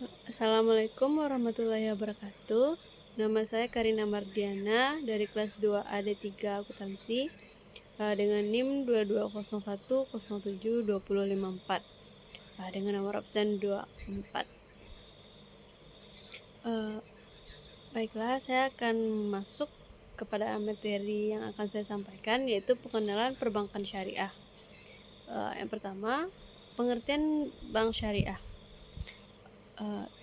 Assalamualaikum warahmatullahi wabarakatuh. Nama saya Karina Mardiana dari kelas 2A D3 Akuntansi dengan NIM 2201072054 dengan nomor absen 24. Baiklah, saya akan masuk kepada materi yang akan saya sampaikan, yaitu pengenalan perbankan syariah. Yang pertama, pengertian bank syariah.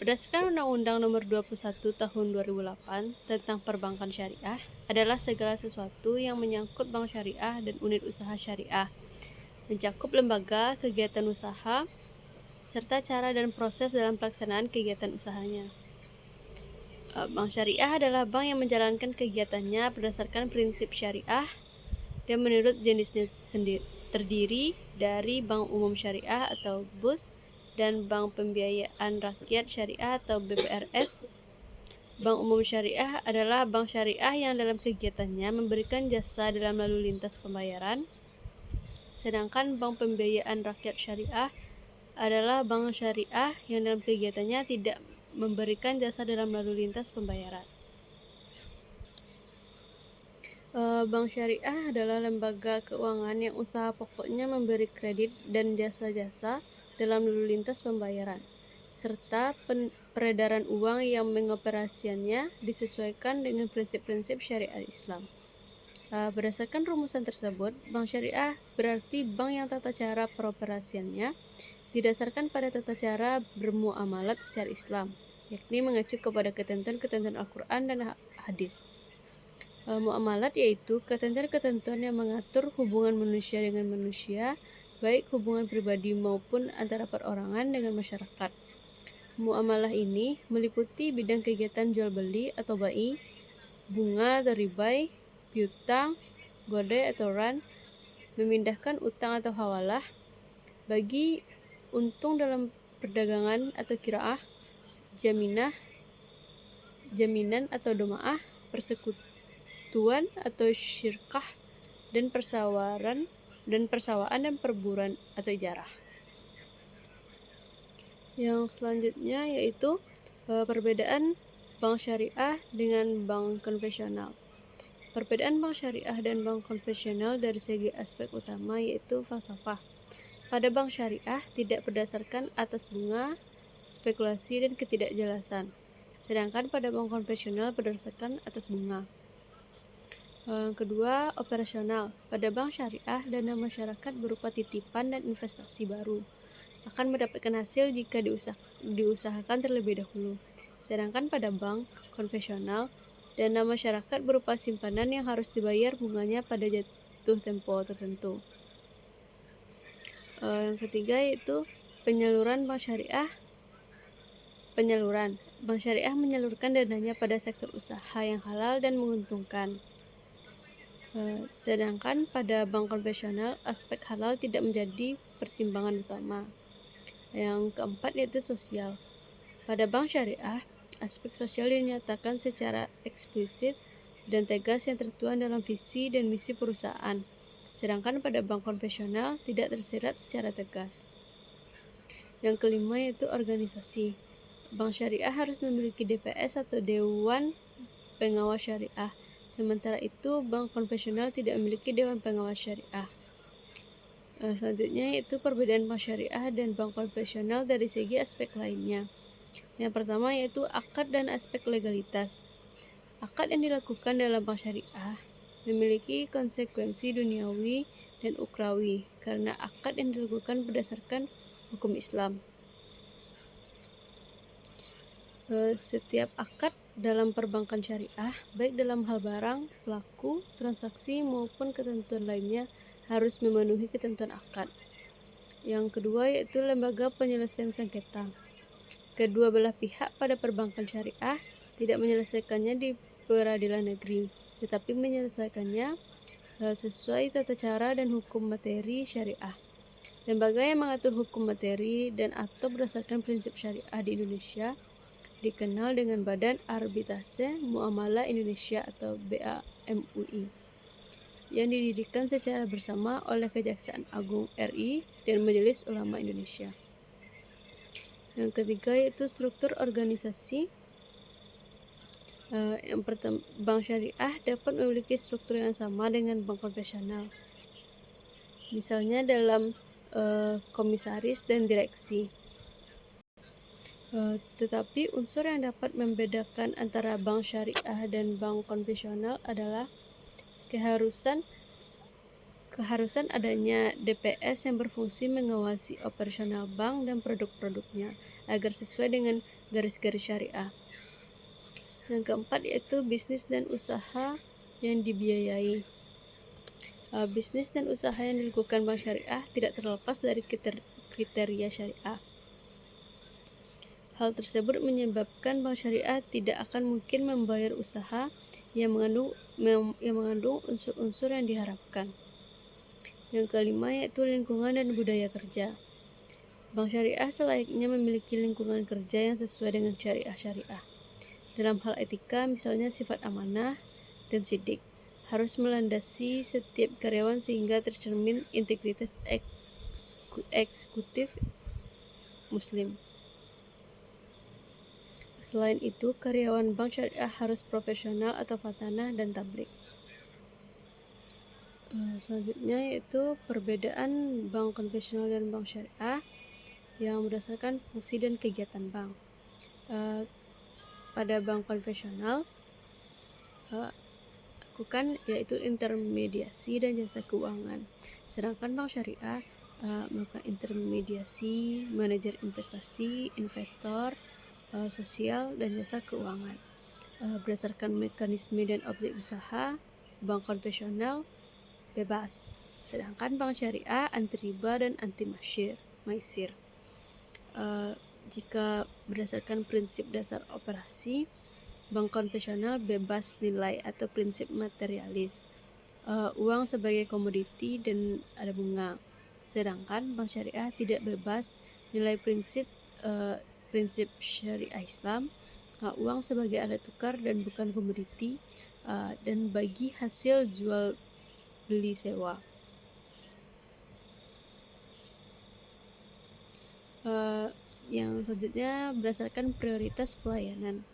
Berdasarkan Undang-Undang Nomor 21 Tahun 2008 tentang Perbankan Syariah, adalah segala sesuatu yang menyangkut bank syariah dan unit usaha syariah, mencakup lembaga, kegiatan usaha, serta cara dan proses dalam pelaksanaan kegiatan usahanya. Bank syariah adalah bank yang menjalankan kegiatannya berdasarkan prinsip syariah dan menurut jenisnya sendiri, terdiri dari bank umum syariah atau BUS dan bank pembiayaan rakyat syariah atau BPRS. Bank umum syariah adalah bank syariah yang dalam kegiatannya memberikan jasa dalam lalu lintas pembayaran, sedangkan bank pembiayaan rakyat syariah adalah bank syariah yang dalam kegiatannya tidak memberikan jasa dalam lalu lintas pembayaran. Bank syariah adalah lembaga keuangan yang usaha pokoknya memberi kredit dan jasa-jasa dalam lalu lintas pembayaran, serta peredaran uang yang mengoperasikannya disesuaikan dengan prinsip-prinsip syariat Islam. Berdasarkan rumusan tersebut, bank syariah berarti bank yang tata cara peroperasiannya didasarkan pada tata cara bermuamalat secara Islam, yakni mengacu kepada ketentuan-ketentuan Al-Quran dan hadis. Muamalat yaitu ketentuan-ketentuan yang mengatur hubungan manusia dengan manusia, baik hubungan pribadi maupun antara perorangan dengan masyarakat. Muamalah ini meliputi bidang kegiatan jual beli atau bai, bunga atau ribai, piutang, godai atau ran, memindahkan utang atau hawalah, bagi untung dalam perdagangan atau kiraah, jaminan atau domaah, persekutuan atau syirkah, dan persawaan dan perburuan atau ijarah. Yang selanjutnya yaitu perbedaan bank syariah dengan bank konvensional. Perbedaan bank syariah dan bank konvensional dari segi aspek utama yaitu falsafah. Pada bank syariah tidak berdasarkan atas bunga, spekulasi, dan ketidakjelasan, sedangkan pada bank konvensional berdasarkan atas bunga. Kedua, operasional. Pada bank syariah, dana masyarakat berupa titipan dan investasi baru akan mendapatkan hasil jika diusahakan terlebih dahulu. Sedangkan pada bank konvensional, dana masyarakat berupa simpanan yang harus dibayar bunganya pada jatuh tempo tertentu. Yang ketiga yaitu penyaluran bank syariah. Bank syariah menyalurkan dananya pada sektor usaha yang halal dan menguntungkan. Sedangkan pada bank konvensional, aspek halal tidak menjadi pertimbangan utama. Yang keempat yaitu sosial. Pada bank syariah, aspek sosial dinyatakan secara eksplisit dan tegas yang tertuang dalam visi dan misi perusahaan. Sedangkan pada bank konvensional tidak tersirat secara tegas. Yang kelima yaitu organisasi. Bank syariah harus memiliki DPS atau Dewan Pengawas Syariah. Sementara itu, bank konvensional tidak memiliki Dewan Pengawas Syariah. Selanjutnya yaitu perbedaan bank syariah dan bank konvensional dari segi aspek lainnya. Yang pertama yaitu akad dan aspek legalitas. Akad yang dilakukan dalam bank syariah memiliki konsekuensi duniawi dan ukrawi karena akad yang dilakukan berdasarkan hukum Islam. Setiap akad dalam perbankan syariah, baik dalam hal barang, pelaku, transaksi, maupun ketentuan lainnya harus memenuhi ketentuan akad. Yang kedua yaitu lembaga penyelesaian sengketa. Kedua belah pihak pada perbankan syariah tidak menyelesaikannya di peradilan negeri, tetapi menyelesaikannya sesuai tata cara dan hukum materi syariah. Lembaga yang mengatur hukum materi dan atau berdasarkan prinsip syariah di Indonesia dikenal dengan Badan Arbitrase Muamalah Indonesia atau BAMUI, yang didirikan secara bersama oleh Kejaksaan Agung RI dan Majelis Ulama Indonesia. Yang ketiga yaitu struktur organisasi. Yang pertama, bank syariah dapat memiliki struktur yang sama dengan bank konvensional, misalnya dalam komisaris dan direksi. Tetapi unsur yang dapat membedakan antara bank syariah dan bank konvensional adalah keharusan adanya DPS yang berfungsi mengawasi operasional bank dan produk-produknya agar sesuai dengan garis-garis syariah. Yang keempat yaitu bisnis dan usaha yang dibiayai. Bisnis dan usaha yang dilakukan bank syariah tidak terlepas dari kriteria syariah. Hal tersebut menyebabkan bank syariah tidak akan mungkin membayar usaha yang mengandung unsur-unsur yang diharapkan. Yang kelima yaitu lingkungan dan budaya kerja. Bank syariah selayaknya memiliki lingkungan kerja yang sesuai dengan syariah. Dalam hal etika, misalnya sifat amanah dan sidik, harus melandasi setiap karyawan sehingga tercermin integritas eksekutif muslim. Selain itu, karyawan bank syariah harus profesional atau fatanah dan tablik. Selanjutnya yaitu perbedaan bank konvensional dan bank syariah yang berdasarkan fungsi dan kegiatan bank. Pada bank konvensional lakukan yaitu intermediasi dan jasa keuangan, sedangkan bank syariah melakukan intermediasi, manajer investasi, investor, sosial, dan jasa keuangan. Berdasarkan mekanisme dan objek usaha, bank konvensional bebas, sedangkan bank syariah anti riba dan anti maisir. Jika berdasarkan prinsip dasar operasi, bank konvensional bebas nilai atau prinsip materialis, uang sebagai komoditi dan ada bunga, sedangkan bank syariah tidak bebas nilai prinsip syariah Islam, uang sebagai alat tukar dan bukan komoditi, dan bagi hasil jual beli sewa. Yang selanjutnya berdasarkan prioritas pelayanan.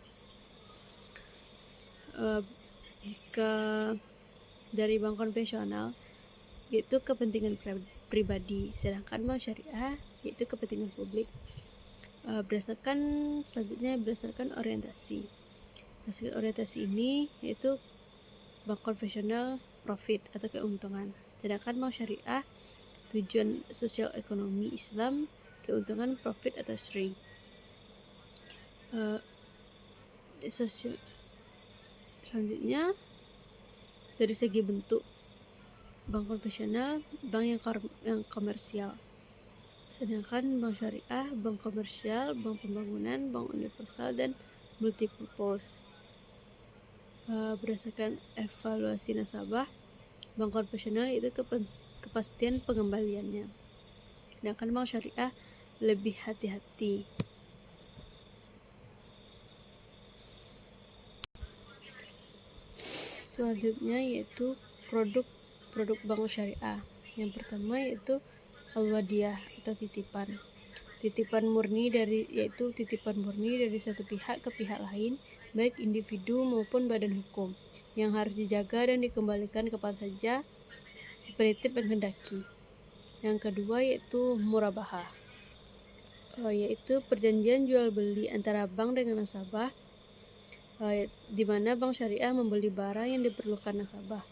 Jika dari bank konvensional yaitu kepentingan pribadi, sedangkan bank syariah yaitu kepentingan publik. Selanjutnya berdasarkan orientasi. Berdasarkan orientasi ini yaitu bank konvensional profit atau keuntungan, sedangkan bank syariah tujuan sosial ekonomi Islam, keuntungan profit atau shrink. Selanjutnya dari segi bentuk, bank konvensional bank yang komersial, sedangkan bank syariah bank komersial, bank pembangunan, bank universal, dan multipurpose. Berdasarkan evaluasi nasabah, bank konvensional itu kepastian pengembaliannya, sedangkan bank syariah lebih hati-hati. Selanjutnya yaitu produk bank syariah. Yang pertama yaitu al-wadiyah atau titipan. Titipan murni dari suatu pihak ke pihak lain, baik individu maupun badan hukum, yang harus dijaga dan dikembalikan kepada saja si penitip menghendaki. Yang kedua yaitu murabahah, yaitu perjanjian jual beli antara bank dengan nasabah, di mana bank syariah membeli barang yang diperlukan nasabah,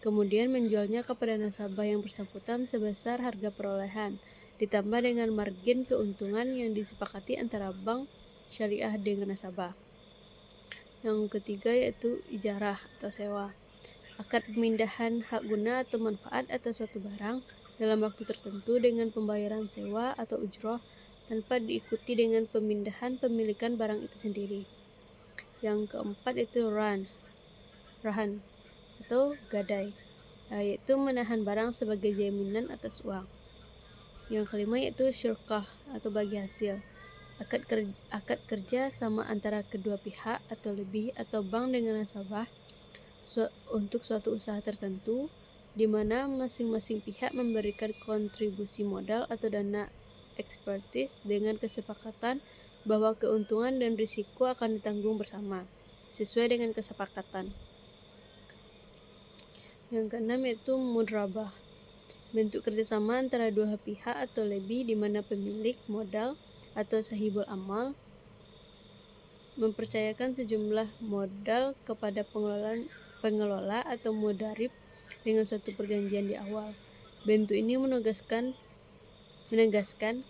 kemudian menjualnya kepada nasabah yang bersangkutan sebesar harga perolehan, ditambah dengan margin keuntungan yang disepakati antara bank syariah dengan nasabah. Yang ketiga yaitu ijarah atau sewa, akad pemindahan hak guna atau manfaat atas suatu barang dalam waktu tertentu dengan pembayaran sewa atau ujroh tanpa diikuti dengan pemindahan pemilikan barang itu sendiri. Yang keempat itu rahan atau gadai, yaitu menahan barang sebagai jaminan atas uang. Yang kelima yaitu syurkah atau bagi hasil, akad kerja sama antara kedua pihak atau lebih atau bank dengan nasabah untuk suatu usaha tertentu, di mana masing-masing pihak memberikan kontribusi modal atau dana expertise dengan kesepakatan bahwa keuntungan dan risiko akan ditanggung bersama, sesuai dengan kesepakatan. Yang keenam yaitu mudrabah, bentuk kerjasama antara dua pihak atau lebih di mana pemilik modal atau sahibul amal mempercayakan sejumlah modal kepada pengelola atau mudarib dengan suatu perjanjian di awal. Bentuk ini menegaskan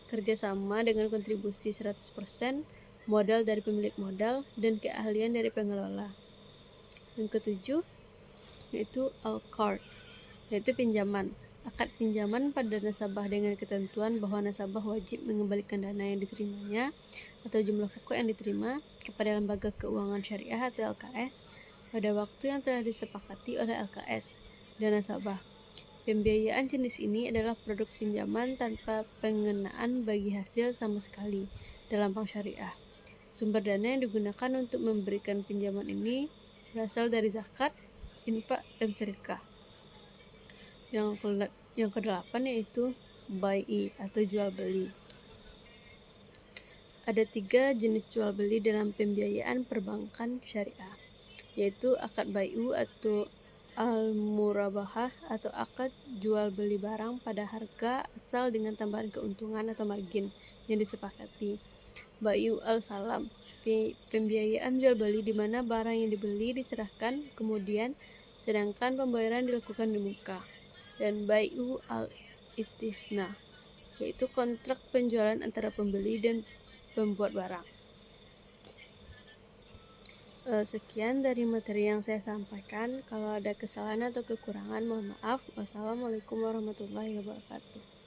kerjasama dengan kontribusi 100% modal dari pemilik modal dan keahlian dari pengelola. Yang ketujuh yaitu al-qard, yaitu pinjaman. Akad pinjaman pada nasabah dengan ketentuan bahwa nasabah wajib mengembalikan dana yang diterimanya atau jumlah pokok yang diterima kepada lembaga keuangan syariah atau LKS pada waktu yang telah disepakati oleh LKS dan nasabah. Pembiayaan jenis ini adalah produk pinjaman tanpa pengenaan bagi hasil sama sekali dalam bank syariah. Sumber dana yang digunakan untuk memberikan pinjaman ini berasal dari zakat, infak, dan sedekah. Yang kedelapan yaitu bai'i atau jual beli. Ada 3 jenis jual beli dalam pembiayaan perbankan syariah, yaitu akad bai'u atau al-murabahah atau akad jual beli barang pada harga asal dengan tambahan keuntungan atau margin yang disepakati. Bai'u al-salam, pembiayaan jual beli di mana barang yang dibeli diserahkan kemudian sedangkan pembayaran dilakukan di muka. Dan bai'u al-istisna, yaitu kontrak penjualan antara pembeli dan pembuat barang. Sekian dari materi yang saya sampaikan. Kalau ada kesalahan atau kekurangan, mohon maaf. Wassalamualaikum warahmatullahi wabarakatuh.